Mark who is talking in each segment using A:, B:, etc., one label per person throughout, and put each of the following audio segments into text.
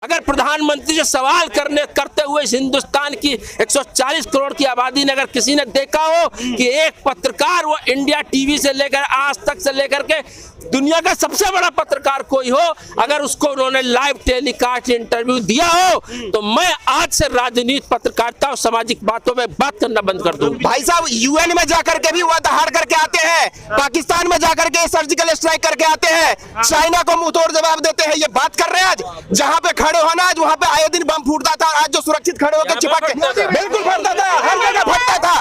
A: अगर प्रधानमंत्री से सवाल करते हुए इस हिंदुस्तान की 140 करोड़ की आबादी ने अगर किसी ने देखा हो कि एक पत्रकार, वो इंडिया टीवी से लेकर आज तक से लेकर के दुनिया का सबसे बड़ा पत्रकार कोई हो, अगर उसको उन्होंने लाइव टेलीकास्ट इंटरव्यू दिया हो, तो मैं आज से राजनीति, पत्रकारिता और सामाजिक बातों में बात करना बंद कर दूं।
B: भाई साहब, यूएन में जाकर के भी वो दहाड़ करके आते हैं, पाकिस्तान में जाकर के सर्जिकल स्ट्राइक करके आते हैं, चाइना को मुंह तोड़ जवाब देते हैं। ये बात कर रहे हैं आज जहां पे खड़े होना, आज वहां पे आए दिन बम फूटता था, आज जो सुरक्षित खड़े होकर चिपक के बिल्कुल फटता था, हर जगह फटता था।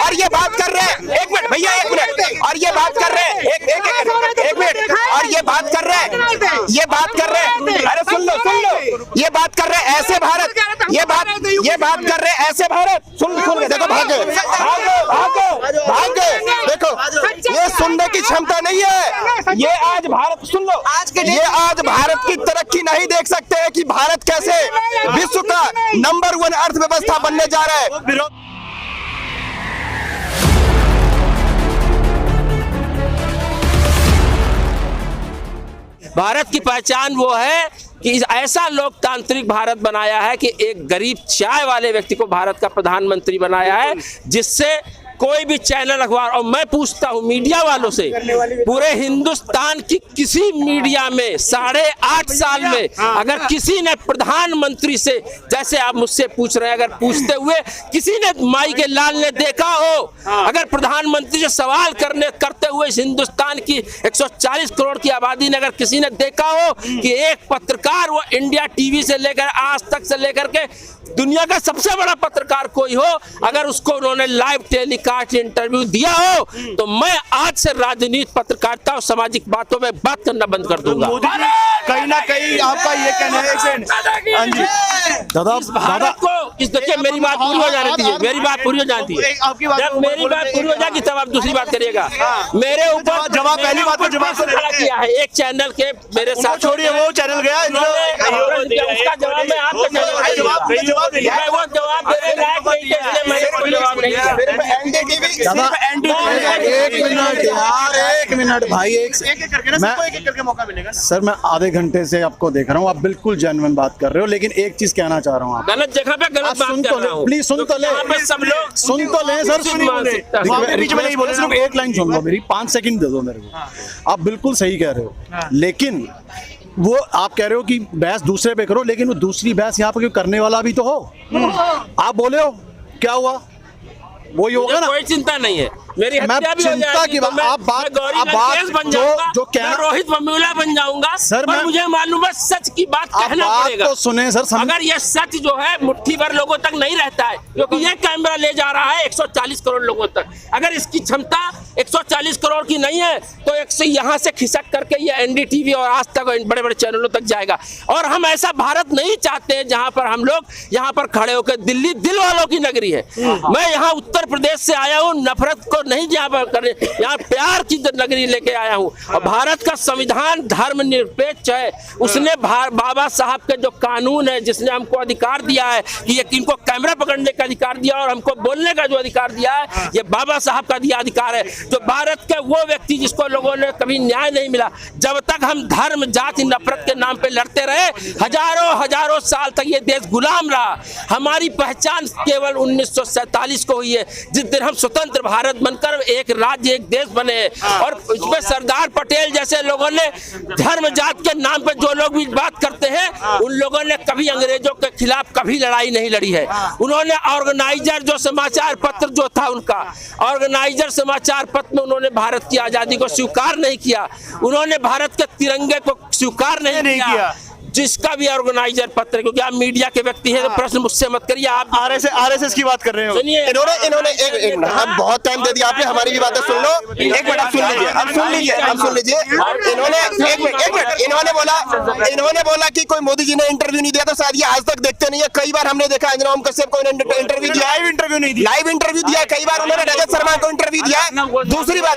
B: और ये बात कर रहे हैं, एक मिनट भैया, एक मिनट, और ये बात कर रहे हैं, एक मिनट, और ये बात कर रहे हैं, अरे सुन लो, ये बात कर रहे हैं ऐसे भारत, ये बात कर रहे हैं ऐसे भारत, सुन के देखो, भागो, देखो ये सुनने की क्षमता नहीं है। ये आज भारत, सुन लो, ये आज भारत की तरक्की नहीं देख सकते हैं कि भारत कैसे विश्व का नंबर 1 अर्थव्यवस्था बनने जा रहा है।
A: भारत की पहचान वो है कि ऐसा लोकतांत्रिक भारत बनाया है कि एक गरीब चाय वाले व्यक्ति को भारत का प्रधानमंत्री बनाया है, जिससे कोई भी चैनल, अखबार, और मैं पूछता हूं मीडिया वालों से, पूरे हिंदुस्तान की किसी मीडिया में 8.5 साल में अगर किसी ने प्रधानमंत्री से, जैसे आप मुझसे पूछ रहे हैं, अगर पूछते हुए किसी ने, माई के लाल ने देखा हो, अगर प्रधानमंत्री से सवाल करते हुए इस हिंदुस्तान की 140 करोड़ की आबादी ने अगर किसी ने देखा हो कि एक पत्रकार, वो इंडिया टीवी से लेकर आज तक से लेकर के दुनिया का सबसे बड़ा पत्रकार कोई हो, अगर उसको उन्होंने लाइव टेलीकास्ट इंटरव्यू दिया हो, तो मैं आज से राजनीति, पत्रकारिता और सामाजिक बातों में बात करना बंद कर दूंगा।
C: कहीं ना कहीं आपका ये कहना है
A: भारत को, इस देखिए मेरी बात पूरी हो जानी चाहिए, मेरी बात पूरी हो जाती है, जब मेरी बात पूरी हो जाएगी तब आप दूसरी बात करिएगा। मेरे ऊपर
C: जवाब, पहली बात का जवाब
A: किया है एक चैनल के मेरे साथ,
C: छोड़िए वो चैनल गया,
A: उसका जवाब मैं आपको मैं वो जवाब देने लायक नहीं है, इसलिए मैंने कोई जवाब नहीं दिया।
D: एक मिनट भाई,
C: करके मौका मिलेगा
D: सर, मैं आधे घंटे से आपको देख रहा हूँ, आप बिल्कुल जेन्युइन बात कर रहे हो, लेकिन एक चीज कहना चाह रहा हूँ, आप
A: गलत जगह पे गलत बात कर रहा हूँ।
D: प्लीज सुन तो ले,
A: सब लोग
D: सुन तो ले सर, बीच में नहीं बोले, सिर्फ एक लाइन सुन लो मेरी, 5 सेकंड दे दो मेरे को। आप बिल्कुल सही कह रहे हो, लेकिन वो आप कह रहे हो कि बहस दूसरे पे करो, लेकिन वो दूसरी बहस यहाँ पे करने वाला भी तो हो। आप बोले हो क्या हुआ, वही होगा ना,
A: कोई चिंता नहीं है, मेरी हत्या भी हो जाएगी, तो मैं जो रोहित वेमुला बन जाऊंगा सर, पर मुझे मालूम है सच की बात कहना पड़ेगा।
D: तो सुने सर,
A: अगर ये सच जो है मुट्ठी भर लोगों तक नहीं रहता है, क्योंकि ये कैमरा ले जा रहा है 140 करोड़ लोगों तक, अगर इसकी क्षमता 140 करोड़ की नहीं है तो यहाँ से खिसक करके ये एनडीटीवी और आज तक बड़े बड़े चैनलों तक जाएगा। और हम ऐसा भारत नहीं चाहते हैं जहां पर हम लोग यहाँ पर खड़े होकर, दिल्ली दिल वालों की नगरी है, मैं यहाँ उत्तर प्रदेश से आया हूँ, नफरत को नहीं यहाँ पर करने, यहाँ प्यार की नगरी लेके आया हूँ। और भारत का संविधान धर्मनिरपेक्ष है, उसने बाबा साहब के जो कानून है, जिसने हमको अधिकार दिया है कि ये इनको कैमरा पकड़ने का अधिकार दिया और हमको बोलने का जो अधिकार दिया है, ये बाबा साहब का दिया अधिकार है। जो भारत के वो व्यक्ति जिसको लोगों ने कभी न्याय नहीं मिला, जब तक हम धर्म, जाति, नफरत के नाम पे लड़ते रहे, हजारों साल तक ये देश गुलाम रहा। हमारी पहचान केवल 1947 को हुई है, जिस दिन हम स्वतंत्र भारत बनकर एक राज्य, एक देश बने, और इसमें सरदार पटेल जैसे लोगों ने धर्म, जात के नाम पे जो लोग भी बात करते हैं, उन लोगों ने कभी अंग्रेजों के खिलाफ कभी लड़ाई नहीं लड़ी है। उन्होंने ऑर्गेनाइजर जो समाचार पत्र जो था, उनका ऑर्गेनाइजर समाचार पत्र में उन्होंने भारत की आजादी को स्वीकार नहीं किया, उन्होंने भारत के तिरंगे को स्वीकार नहीं किया, जिसका भी ऑर्गेनाइजर पत्र, क्योंकि आप मीडिया के व्यक्ति हैं तो प्रश्न मुझसे मत करिए, आप
C: आरएसएस की बात कर रहे हो।
A: सुनिए,
B: इन्होंने एक हम बहुत टाइम दे दिया आपने, हमारी भी बातें सुन लो, एक मिनट आप सुन लीजिए, इन्होंने बोला कि कोई मोदी जी ने इंटरव्यू नहीं दिया, तो शायद ये आज तक देखते नहीं है। कई बार हमने देखा इंद्रम कश्यप को इंटरव्यू दिया, लाइव इंटरव्यू दिया, कई बार उन्होंने रजत शर्मा को इंटरव्यू दिया। दूसरी बात,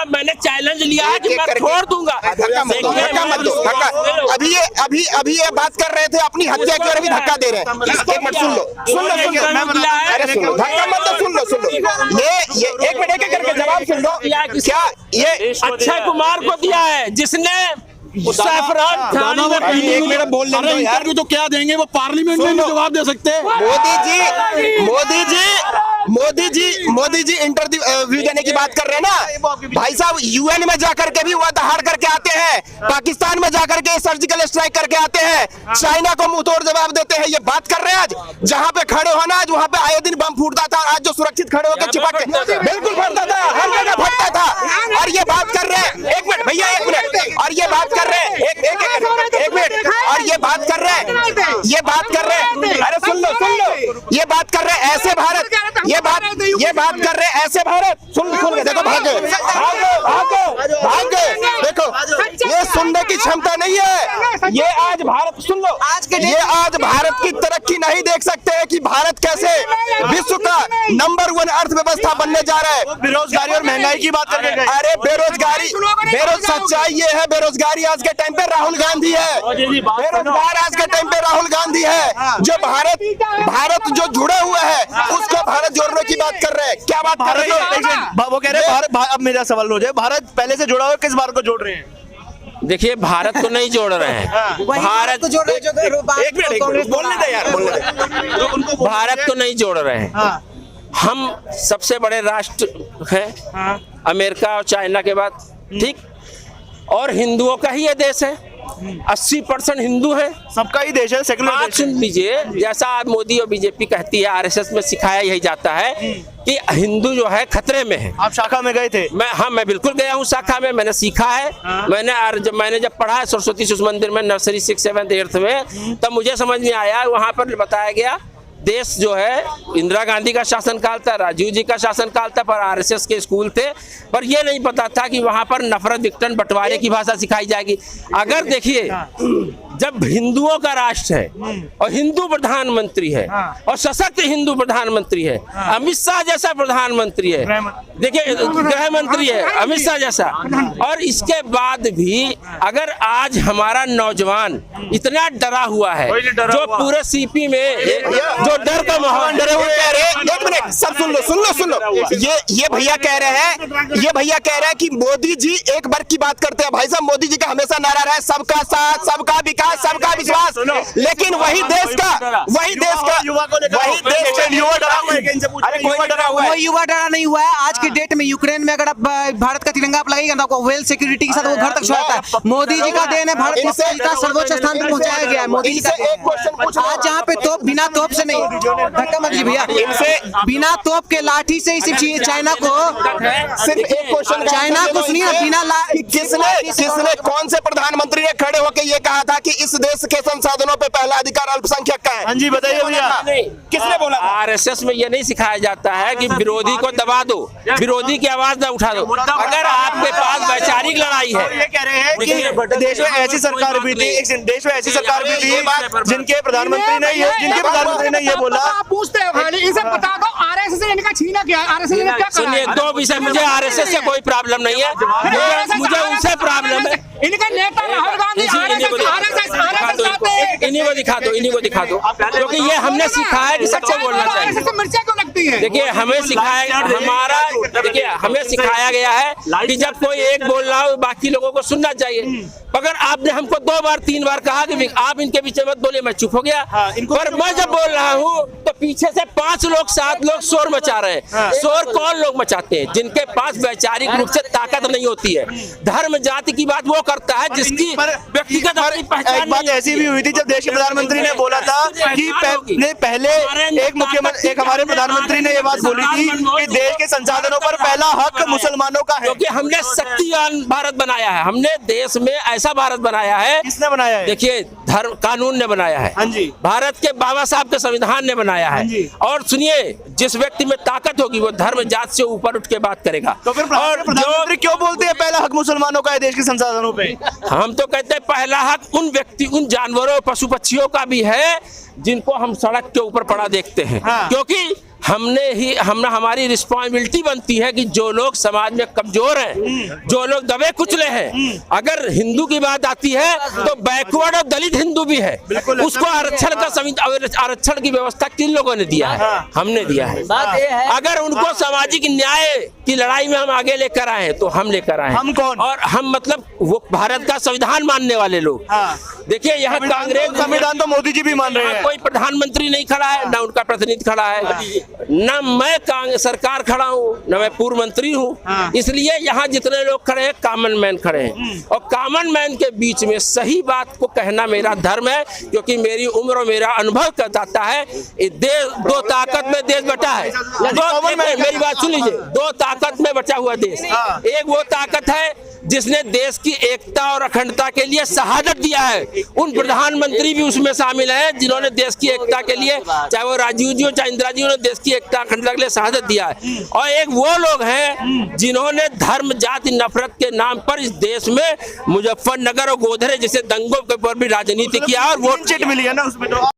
A: मैंने चैलेंज लिया है कि मैं छोड़ दूंगा,
B: धक्का मत दो, अभी ये बात कर रहे थे अपनी हत्या की, और अभी धक्का दे रहे हैं। एक मिनट सुन लो, धक्का मत दो, सुन लो, ये एक मिनट करके जवाब सुन लो। क्या ये
A: अक्षय कुमार को दिया है, जिसने सैफरान थाली में
D: एक मिनट बोल लेंगे यार, इंटरव्यू तो क्या देंगे, वो पार्लियामेंट में नहीं जवाब दे सकते।
B: मोदी जी इंटरव्यू देने की बात कर रहे हैं ना भाई साहब, यूएन में जाकर के भी वो दहाड़ करके आते हैं, पाकिस्तान में जाकर के सर्जिकल स्ट्राइक करके आते हैं, चाइना को मुंह तोड़ जवाब देते हैं। ये बात कर रहे हैं आज जहां पे खड़े हो ना, आज वहां पे आए दिन बम फूटता था, आज जो सुरक्षित खड़े होकर चिपक के बिल्कुल फटता था, हर जगह फटता था। और ये बात कर रहे हैं, एक मिनट भैया, एक मिनट, और ये बात कर रहे हैं, एक मिनट, और ये बात कर रहे हैं, अरे सुन लो, ये बात कर रहे हैं ऐसे भारत, ये बात कर रहे हैं ऐसे भारत, सुन के देखो, भाग गए, देखो ये सुनने की क्षमता नहीं है। ये आज भारत, सुन लो, ये आज भारत की तरक्की नहीं देख सकते हैं कि भारत कैसे विश्व का नंबर 1 अर्थव्यवस्था बनने जा रहा है।
C: बेरोजगारी और महंगाई की बात करके गए।
B: अरे बेरोजगारी, सच्चाई ये है, बेरोजगारी आज के टाइम पे राहुल गांधी है, बेरोजगार आज के टाइम पे राहुल गांधी है। जो भारत जो जुड़े हुए है उसको भारत जोड़ने की बात कर रहे हैं। क्या बात कर रहे हैं?
C: वो कह रहे हैं भारत, अब मेरा सवाल हो जाए, भारत पहले से जुड़ा हुआ, किस बार को जोड़ रहे हैं?
A: देखिए, भारत को नहीं जोड़ रहे हैं, भारत
B: एक मिनट बोलने दे यार, बोलने दे।
A: भारत को नहीं जोड़ रहे हैं। हम सबसे बड़े राष्ट्र हैं अमेरिका और चाइना के बाद, ठीक, और हिंदुओं का ही ये देश है, 80% हिंदू है,
C: सबका ही देश है, सेकुलर
A: आप
C: देश है।
A: सुन लीजिए, जैसा आज मोदी और बीजेपी कहती है, आरएसएस में सिखाया यही जाता है कि हिंदू जो है खतरे में है।
C: आप शाखा में गए थे?
A: मैं बिल्कुल गया हूँ शाखा में, मैंने सीखा है। मैंने जब पढ़ा है सरस्वती शिशु मंदिर में, नर्सरी 6, 7, 8 में, तब मुझे समझ में आया, वहाँ पर बताया गया देश जो है इंदिरा गांधी का शासनकाल था, राजीव जी का शासनकाल था, पर आरएसएस के स्कूल थे, पर यह नहीं पता था कि वहां पर नफरत, विघटन, बंटवारे की भाषा सिखाई जाएगी। अगर देखिए, जब हिंदुओं का राष्ट्र है और हिंदू प्रधानमंत्री है और सशक्त हिंदू प्रधानमंत्री है, अमित शाह जैसा प्रधानमंत्री है, देखिए गृह मंत्री है अमित शाह जैसा, और इसके बाद भी अगर आज हमारा नौजवान इतना डरा हुआ है, जो पूरे सीपी में जो डर का माहौल,
B: डरे हुए कह रहे हैं, एक मिनट सब सुन लो, ये भैया कह रहे हैं कि मोदी जी एक बार की बात करते हैं। भाई साहब, मोदी जी का हमेशा नारा रहा है सबका साथ, सबका विकास, सबका विश्वास, लेकिन वही देश का
C: युवा को लेकर
B: वही देश का
C: युवा डरा हुआ है, इनसे पूछो।
B: अरे कोई डरा हुआ है?
E: कोई युवा डरा नहीं हुआ है। आज की डेट में यूक्रेन में अगर आप भारत का तिरंगा आप लगाएगा ना, आपको वेल सिक्योरिटी के साथ वो घर तक छोड़ता है। मोदी जी का देन है, भारत को सर्वोच्च स्थान पर पहुंचाया गया है। मोदी जी का
B: एक क्वेश्चन पूछो,
E: आज जहाँ पे तोप, बिना तोप से नहीं, धक्का मत लीजिए भैया,
B: इनसे
E: बिना तोप के लाठी से सिर्फ चाइना को,
B: सिर्फ एक क्वेश्चन,
E: चाइना को सुनिए ना, बिना
B: किसने कौन से प्रधानमंत्री ने खड़े होकर ये कहा था कि इस देश के संसाधनों पे पहला अधिकार अल्पसंख्यक का है?
C: हाँ जी, बताइए भैया।
B: किसने बोला?
A: आरएसएस में ये नहीं सिखाया जाता है कि विरोधी को दबा दो, विरोधी की आवाज ना उठा दो। अगर आपके पास वैचारिक लड़ाई है,
C: ये कह रहे हैं कि देश में ऐसी सरकार भी थी, जिनके प्रधानमंत्री ने ये बोला।
F: आप पूछते हो खाली, इनसे बता दो आरएसएस ने इनका छीना क्या है, आरएसएस ने क्या करा
A: सुनिए,
F: है?
A: 2 विषय, मुझे आरएसएस से कोई प्रॉब्लम नहीं है, मुझे उनसे प्रॉब्लम है।
F: इनका नेता राहुल गांधी
A: इन्हीं को दिखा दो, क्योंकि ये हमने सीखा है कि सच्चे बोलना चाहिए।
F: मिर्चा क्यों लगती है?
A: देखिए, हमें सिखाया गया है कि जब कोई एक बोल रहा हो बाकी लोगों को सुनना चाहिए। अगर आपने हमको 2 बार 3 बार कहा कि आप इनके पीछे मत बोले, मैं चुप हो गया, पर मैं जब बोल रहा हूँ तो पीछे से 5 लोग 7 लोग शोर मचा रहे हैं। शोर कौन लोग मचाते हैं? जिनके पास वैचारिक रूप से ताकत नहीं होती है। धर्म जाति की बात वो करता है जिसकी व्यक्तिगत अपनी पहचान।
C: एक बात ऐसी भी हुई थी जब देश के प्रधानमंत्री ने बोला था कि पहले एक हमारे प्रधानमंत्री ने ये बात बोली थी कि देश के संसाधनों पर पहला हक मुसलमानों का है,
A: क्योंकि हमने शक्तिवान भारत बनाया है, हमने देश में ऐसा भारत बनाया है।
C: किसने बनाया है?
A: देखिए, धर्म कानून ने बनाया है,
C: हाँ जी,
A: भारत के बाबा साहब के संविधान ने बनाया है। और सुनिए, जिस व्यक्ति में ताकत होगी वो धर्म जात से ऊपर उठ के बात करेगा।
C: तो फिर प्रधानमंत्री क्यों बोलते हैं पहला हक मुसलमानों का है देश के संसाधनों पे?
A: हम तो कहते हैं पहला हक उन जानवरों, पशु पक्षियों का भी है जिनको हम सड़क के ऊपर पड़ा देखते हैं। क्योंकि हमारी रिस्पॉन्सिबिलिटी बनती है कि जो लोग समाज में कमजोर हैं, जो लोग दबे कुचले हैं, अगर हिंदू की बात आती है तो बैकवर्ड और दलित हिंदू भी है, उसको आरक्षण की व्यवस्था किन लोगों ने दिया है? हमने दिया है। अगर उनको सामाजिक न्याय की लड़ाई में हम आगे लेकर आए तो हम लेकर आए।
C: हम कौन?
A: और हम मतलब वो भारत का संविधान मानने वाले लोग। देखिए यहाँ कांग्रेस,
C: संविधान तो मोदी जी भी मान रहे हैं।
A: कोई प्रधानमंत्री नहीं खड़ा है, ना उनका प्रतिनिधि खड़ा है, ना मैं सरकार खड़ा हूँ, ना मैं पूर्व मंत्री हूँ। इसलिए यहाँ जितने लोग खड़े हैं कॉमन मैन खड़े हैं, और कॉमन मैन के बीच में सही बात को कहना मेरा धर्म है, क्योंकि मेरी उम्र और मेरा अनुभव कहता है देश दो ताकत में देश बटा है। मेरी बात सुन लीजिए, दो ताकत में बचा हुआ देश। एक वो ताकत है जिसने देश की एकता और अखंडता के लिए शहादत दिया है, उन प्रधानमंत्री भी उसमें शामिल हैं जिन्होंने देश की एकता के लिए, चाहे वो राजीव जी हो चाहे इंदिरा जी, उन्होंने देश की एकता अखंडता के लिए शहादत दिया है। और एक वो लोग हैं जिन्होंने धर्म जाति नफरत के नाम पर इस देश में मुजफ्फरनगर और गोधरे जैसे दंगों के ऊपर भी राजनीति किया और वोट
C: चिट मिली है ना उसमें तो।